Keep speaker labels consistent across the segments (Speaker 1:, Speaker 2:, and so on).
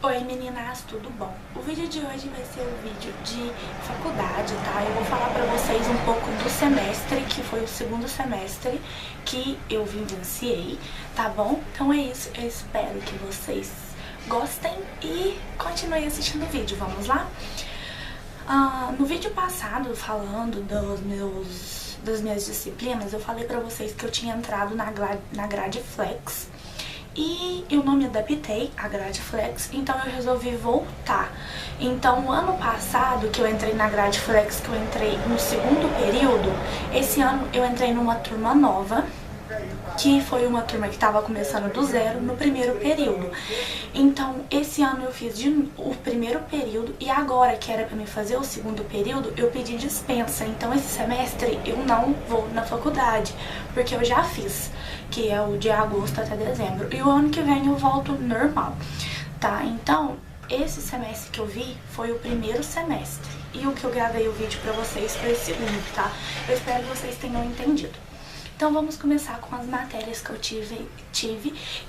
Speaker 1: Oi meninas, tudo bom? O vídeo de hoje vai ser um vídeo de faculdade, tá? Eu vou falar pra vocês um pouco do semestre, que foi o segundo semestre que eu vivenciei, tá bom? Então é isso, eu espero que vocês gostem e continuem assistindo o vídeo, vamos lá? No vídeo passado, falando das minhas disciplinas, eu falei pra vocês que eu tinha entrado na grade Flex, e eu não me adaptei à grade Flex, então eu resolvi voltar. Então, ano passado que eu entrei na grade Flex, que eu entrei no segundo período, esse ano eu entrei numa turma nova, que foi uma turma que estava começando do zero no primeiro período. Então, esse ano eu fiz o primeiro período e agora que era para mim fazer o segundo período, eu pedi dispensa. Então, esse semestre eu não vou na faculdade, porque eu já fiz, que é o de agosto até dezembro. E o ano que vem eu volto normal, tá? Então, esse semestre que eu vi foi o primeiro semestre. E o que eu gravei o vídeo pra vocês foi o segundo, tá? Eu espero que vocês tenham entendido. Então vamos começar com as matérias que eu tive,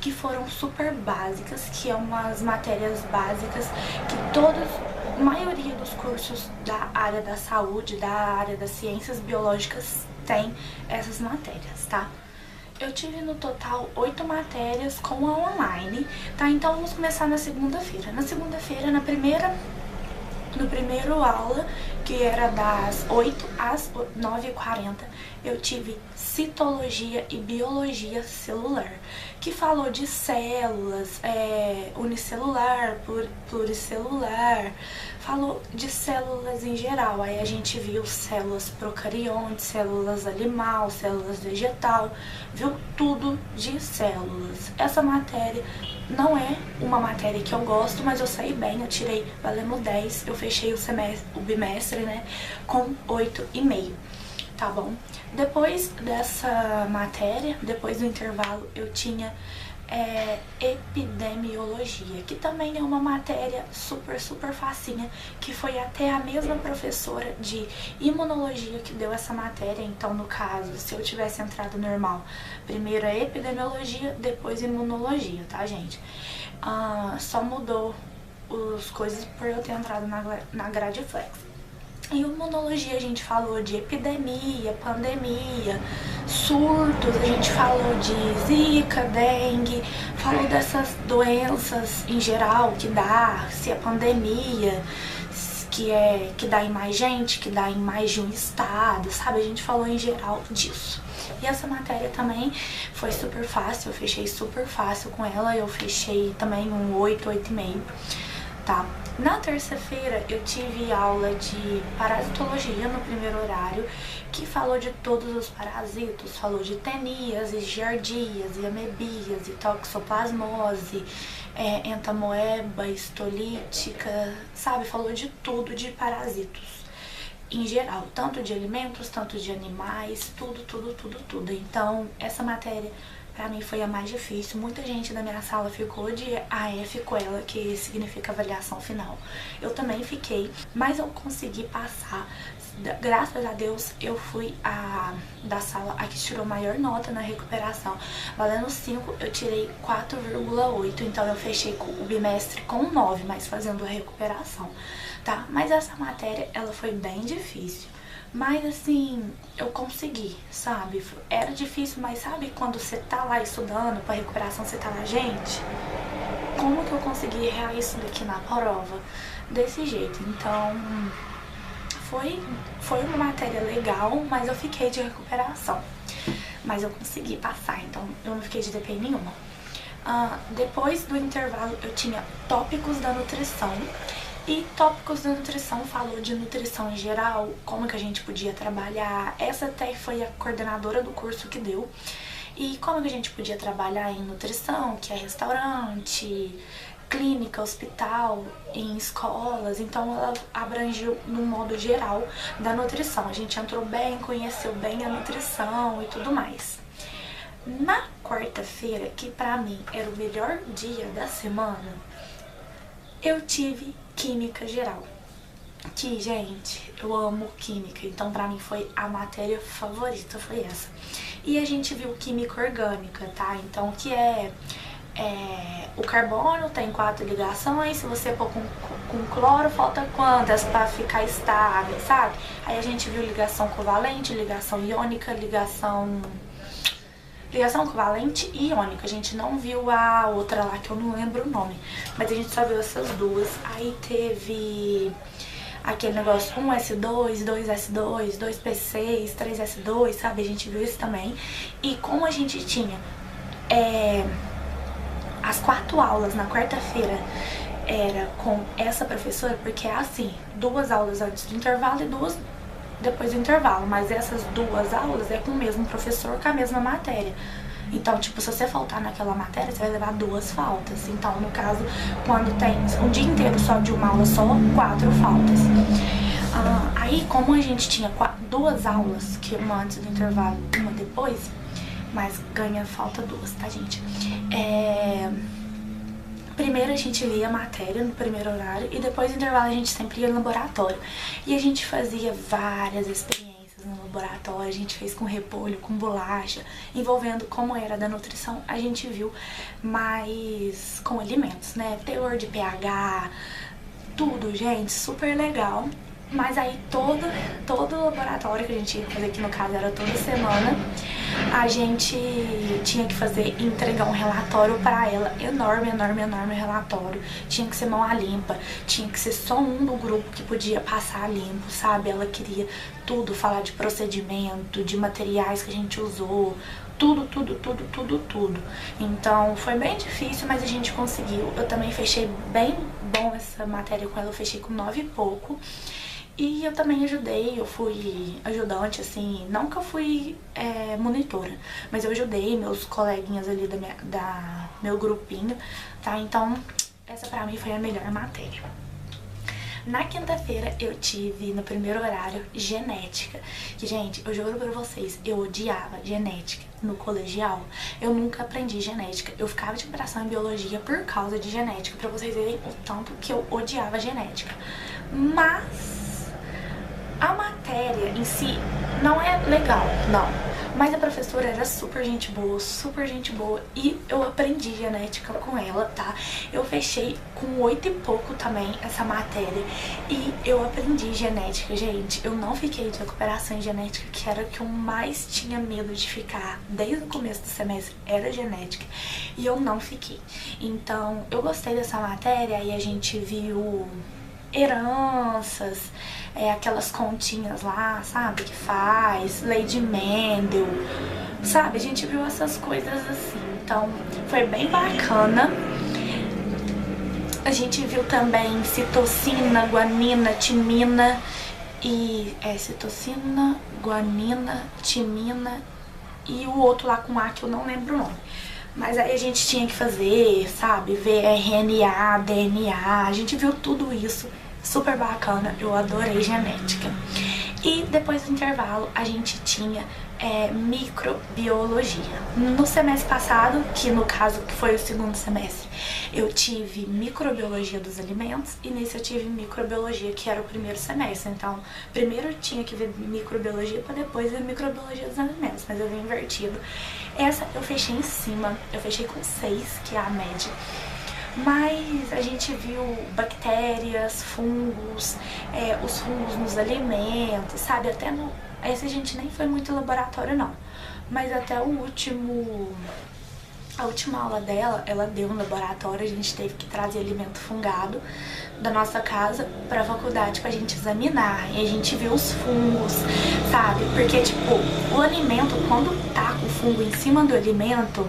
Speaker 1: que foram super básicas, que é umas matérias básicas que a maioria dos cursos da área da saúde, da área das ciências biológicas tem essas matérias, tá? Eu tive no total 8 matérias com a online, tá? Então vamos começar na segunda-feira. Na segunda-feira, no primeiro aula, que era das 8 às 9h40, eu tive citologia e biologia celular, que falou de células, unicelular, pluricelular, falou de células em geral. Aí a gente viu células procariontes, células animal, células vegetal, viu tudo de células. Essa matéria não é uma matéria que eu gosto, mas eu saí bem, eu tirei valendo 10, eu fechei o bimestre, né, com 8,5, tá bom? Depois dessa matéria, depois do intervalo, eu tinha epidemiologia, que também é uma matéria super facinha, que foi até a mesma professora de imunologia que deu essa matéria. Então, no caso, se eu tivesse entrado normal, primeiro é epidemiologia, depois imunologia, tá, gente? Só mudou as coisas por eu ter entrado na grade Flex. Em imunologia a gente falou de epidemia, pandemia, surtos, a gente falou de zika, dengue, falou dessas doenças em geral que dá, se é pandemia, que dá em mais gente, que dá em mais de um estado, sabe? A gente falou em geral disso. E essa matéria também foi super fácil, eu fechei super fácil com ela, eu fechei também um 8, 8,5, tá? Na terça-feira eu tive aula de parasitologia no primeiro horário, que falou de todos os parasitos, falou de teníase, giardias, amebias, toxoplasmose, entamoeba, histolítica, sabe? Falou de tudo de parasitos em geral, tanto de alimentos, tanto de animais, tudo. Então, essa matéria pra mim foi a mais difícil. Muita gente da minha sala ficou de AF com ela, que significa avaliação final. Eu também fiquei, mas eu consegui passar. Graças a Deus, eu fui da sala a que tirou maior nota na recuperação. Valendo 5, eu tirei 4,8. Então eu fechei o bimestre com 9, mas fazendo a recuperação, tá? Mas essa matéria, ela foi bem difícil. Mas assim, eu consegui, sabe? Era difícil, mas sabe quando você tá lá estudando pra recuperação, você tá lá, gente, como que eu consegui errar isso daqui na prova? Desse jeito. Então, foi uma matéria legal, mas eu fiquei de recuperação. Mas eu consegui passar, então eu não fiquei de DP nenhuma. Depois do intervalo, eu tinha tópicos da nutrição. E tópicos da nutrição falou de nutrição em geral, como que a gente podia trabalhar. Essa até foi a coordenadora do curso que deu. E como que a gente podia trabalhar em nutrição, que é restaurante, clínica, hospital, em escolas. Então ela abrangiu no modo geral da nutrição. A gente entrou bem, conheceu bem a nutrição e tudo mais. Na quarta-feira, que pra mim era o melhor dia da semana, eu tive química geral, que, gente, eu amo química, então pra mim foi a matéria favorita, foi essa. E a gente viu química orgânica, tá? Então, que é o carbono tem 4 ligações, se você pôr com cloro, falta quantas para ficar estável, sabe? Aí a gente viu ligação covalente, ligação iônica, ligação covalente e iônica. A gente não viu a outra lá que eu não lembro o nome, mas a gente só viu essas duas. Aí teve aquele negócio 1S2, 2S2, 2P6, 3S2, sabe? A gente viu isso também. E como a gente tinha as 4 aulas na quarta-feira era com essa professora, porque é assim, 2 aulas antes do intervalo e 2 depois do intervalo, mas essas 2 aulas é com o mesmo professor, com a mesma matéria. Então, tipo, se você faltar naquela matéria, você vai levar 2 faltas. Então, no caso, quando tem um dia inteiro só de uma aula só, 4 faltas. Aí, como a gente tinha 2 aulas, que uma antes do intervalo e uma depois, mas ganha falta 2, tá, gente? Primeiro a gente lia a matéria no primeiro horário e depois do intervalo a gente sempre ia no laboratório. E a gente fazia várias experiências no laboratório, a gente fez com repolho, com bolacha, envolvendo como era da nutrição, a gente viu mais com alimentos, né? Teor de pH, tudo, gente, super legal. Mas aí todo laboratório que a gente ia fazer, que no caso era toda semana, a gente tinha que entregar um relatório pra ela, enorme relatório. Tinha que ser mão a limpa, tinha que ser só um do grupo que podia passar limpo, sabe? Ela queria tudo, falar de procedimento, de materiais que a gente usou, tudo. Então foi bem difícil, mas a gente conseguiu. Eu também fechei bem bom essa matéria com ela, eu fechei com 9 e pouco. E eu também ajudei, eu fui ajudante, assim, não que eu fui monitora, mas eu ajudei meus coleguinhas ali meu grupinho, tá? Então, essa pra mim foi a melhor matéria. Na quinta-feira eu tive, no primeiro horário, genética. Que, gente, eu juro pra vocês, eu odiava genética no colegial. Eu nunca aprendi genética. Eu ficava de recuperação em biologia por causa de genética, pra vocês verem o tanto que eu odiava genética. Mas a matéria em si não é legal, não. Mas a professora era super gente boa e eu aprendi genética com ela, tá? Eu fechei com 8 e pouco também essa matéria e eu aprendi genética, gente. Eu não fiquei de recuperação em genética, que era o que eu mais tinha medo de ficar desde o começo do semestre, era genética. E eu não fiquei. Então, eu gostei dessa matéria e a gente viu heranças, aquelas continhas lá, sabe, que faz, lei de Mendel, sabe, a gente viu essas coisas assim, então foi bem bacana. A gente viu também citocina, guanina, timina e citocina, guanina, timina e o outro lá com A que eu não lembro o nome. Mas aí a gente tinha que fazer, sabe, ver RNA, DNA, a gente viu tudo isso, super bacana, eu adorei genética. E depois do intervalo a gente tinha microbiologia. No semestre passado, que no caso que foi o segundo semestre, eu tive microbiologia dos alimentos e nesse eu tive microbiologia, que era o primeiro semestre. Então, primeiro eu tinha que ver microbiologia para depois ver microbiologia dos alimentos, mas eu vi invertido. Essa eu fechei em cima, eu fechei com 6, que é a média. Mas a gente viu bactérias, fungos, os fungos nos alimentos, sabe? Até no... Esse a gente nem foi muito laboratório, não. Mas até a última aula dela, ela deu um laboratório, a gente teve que trazer alimento fungado da nossa casa pra faculdade pra gente examinar. E a gente viu os fungos, sabe? Porque, tipo, o alimento, quando tá com o fungo em cima do alimento,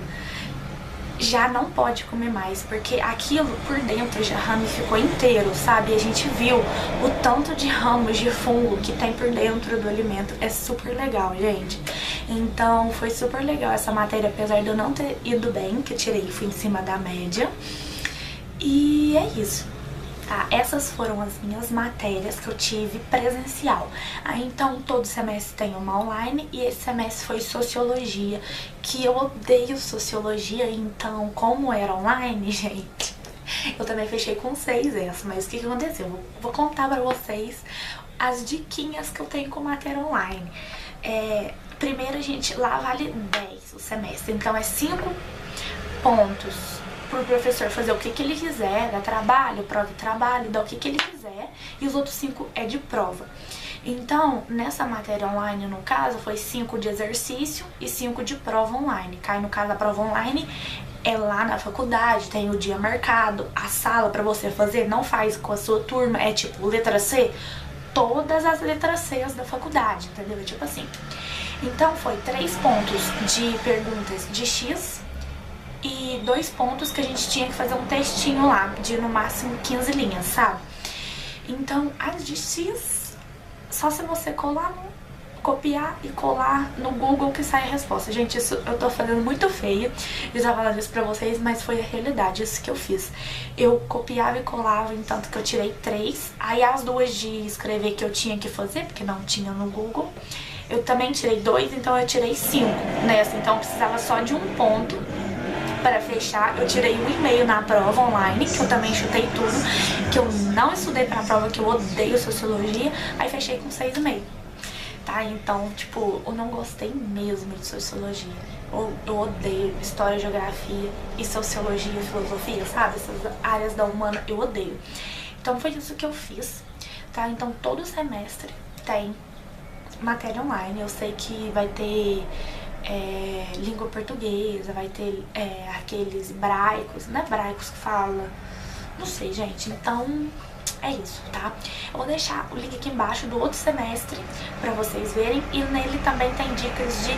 Speaker 1: já não pode comer mais, porque aquilo por dentro já ramificou inteiro, sabe? E a gente viu o tanto de ramos de fungo que tem por dentro do alimento. É super legal, gente. Então foi super legal essa matéria, apesar de eu não ter ido bem, que eu tirei, fui em cima da média. E é isso. Tá, essas foram as minhas matérias que eu tive presencial. Então todo semestre tem uma online e esse semestre foi sociologia, que eu odeio sociologia, então como era online, gente, eu também fechei com 6 essa. Mas o que aconteceu? Vou contar pra vocês as diquinhas que eu tenho com matéria online. Primeiro, a gente lá vale 10 o semestre, então é 5 pontos pro professor fazer o que ele quiser, dar trabalho, prova e trabalho, dar o que ele quiser, e os outros 5 é de prova. Então, nessa matéria online, no caso, foi 5 de exercício e 5 de prova online. Cai no caso da prova online, é lá na faculdade, tem o dia marcado, a sala pra você fazer, não faz com a sua turma, é tipo letra C, todas as letras C da faculdade, entendeu? É tipo assim. Então, foi 3 pontos de perguntas de X e 2 pontos que a gente tinha que fazer um textinho lá, de no máximo 15 linhas, sabe? Então, as de X, só se você copiar e colar no Google que sai a resposta. Gente, isso eu tô fazendo muito feio de estar falando isso pra vocês, mas foi a realidade, isso que eu fiz. Eu copiava e colava, tanto que eu tirei 3. Aí as 2 de escrever que eu tinha que fazer, porque não tinha no Google, eu também tirei 2, então eu tirei 5 nessa. Então eu precisava só de um ponto para fechar. Eu tirei 1,5 na prova online, que eu também chutei tudo, que eu não estudei pra prova, que eu odeio sociologia, aí fechei com 6,5. Tá? Então, tipo, eu não gostei mesmo de sociologia. Eu odeio história, geografia e sociologia e filosofia, sabe? Essas áreas da humana eu odeio. Então foi isso que eu fiz, tá? Então todo semestre tem matéria online. Eu sei que vai ter língua portuguesa, vai ter aqueles braicos, não é braicos que fala? Não sei, gente. Então é isso, tá? Eu vou deixar o link aqui embaixo do outro semestre pra vocês verem, e nele também tem dicas de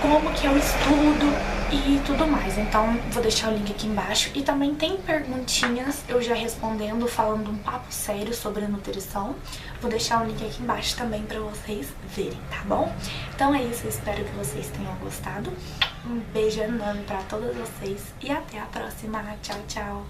Speaker 1: como que eu estudo e tudo mais. Então vou deixar o link aqui embaixo, e também tem perguntinhas eu já respondendo, falando um papo sério sobre nutrição. Vou deixar o link aqui embaixo também pra vocês verem, tá bom? Então é isso, eu espero que vocês tenham gostado. Um beijo enorme pra todas vocês e até a próxima. Tchau, tchau!